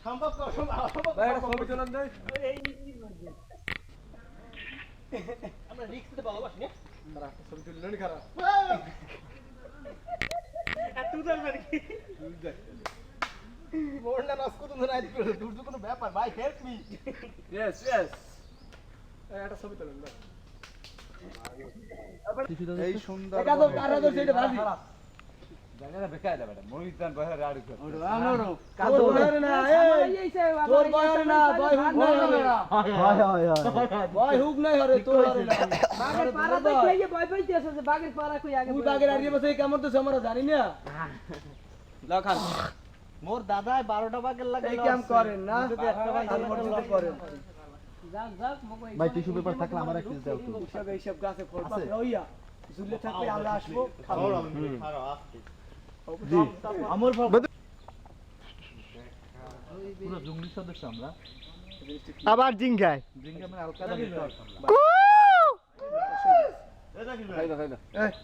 সম্ভব ভাই এটা ছবি তোলেন দেই আমরা রিস্ক নিতে ভালোবাসি না তারা ছবি তুললেন খারাপ তুই যাবে কি তুই যা মোরনা রাস্কো তো না আইতো দূর তো কোনো ব্যাপার ভাই হেল্প মি ইয়েস এটা ছবি তোলেন না এই সুন্দর এটা তো কারা তো সেটা ভাবি জায়গাটা বেকার দা বেটা মনিদান বহে রাড়ি কর ওরে কাজ বলে না এই তোর বয় না বয় হুক নাই হবে বয় হুক নাই হরে তোর হরে না বাগের পাড়া দেখে যে ভয় পাইতে আছে যে বাগের পাড়া কই আগে তুই বাগের আড়িয়ে বসে কেমন তো আমরা জানি না লাখান মোর দাদাই 12টা বাগের লাগে এই কাম করেন না যদি একটা বাগ মসজিদে করেন যাক মগো ভাই টিস্যু পেপার থাকলে আমার একটা দাও তো সব এই সব গাছে ফল পাবে ওইয়া ঝুলে থাকবে আমরা আসবো খাবো জি আমর পুরো জঙ্গলি সদস্য আমরা আবার জিঙ্গায় জিঙ্গা মানে হালকা দাবি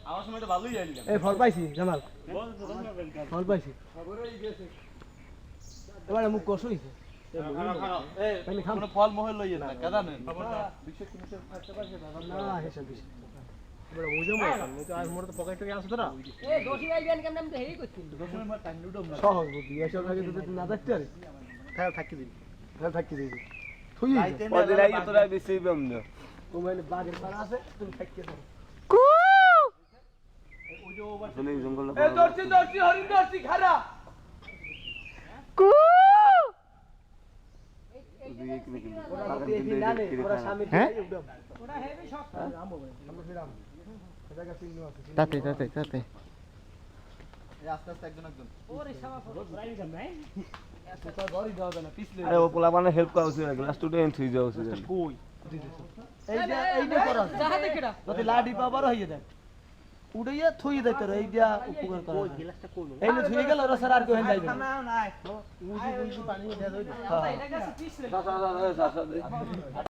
আমার সময় তো ভালোই যাইলি এই ফল পাইছি জামাল ফল পাইছি এবারে মুখ কষ্ট হইছে এই কোন ফল মহল লইয়ে না কাদা নেন না হেসব বেশি বড় বুঝে মো তো আর মোর তো পকেটে আছে তোরা এই দোষী আইবেন কেমন আমি হেই করছি দশমের মার টাইনুডম না সহজ বুদ্ধি এসব আগে তো না দেখতে আরে খেয়াল থাকি দিবি তুই ওদের আগে তোরা বেশি বন্ধ ও মানে বাগের পাড়া আছে তুমি থাকি দাও আসলে এই জঙ্গল এ দর্শি হরিণ দর্শি খারা ওরা দেখি নালে ওরা সামনে একদম ওরা হেভি শক রাম ভাই আমরা ফিরাম জায়গা চিহ্ন আছে তাতে আস্তে আস্তে একজন ওরে সাবা ফরাই গাম নাই তো ধরি দাও না পিছলে আরে ও পোলা মানে হেল্প করা উচিত গ্লাস স্টুডেন্ট হই যাও উচিত কই এইটা করা যাহা দেখেটা যদি লাডি পাবার হইয়ে দেয় উড়াইয়া থুই দিতে রে এইটা উপকার করে ওই গ্লাসটা কই এই নে থুই গেল ওরা স্যার আর কোহেন যাইবে না নাই উজি পানি দেয়া দই এটা কাছে পিছলে সাসা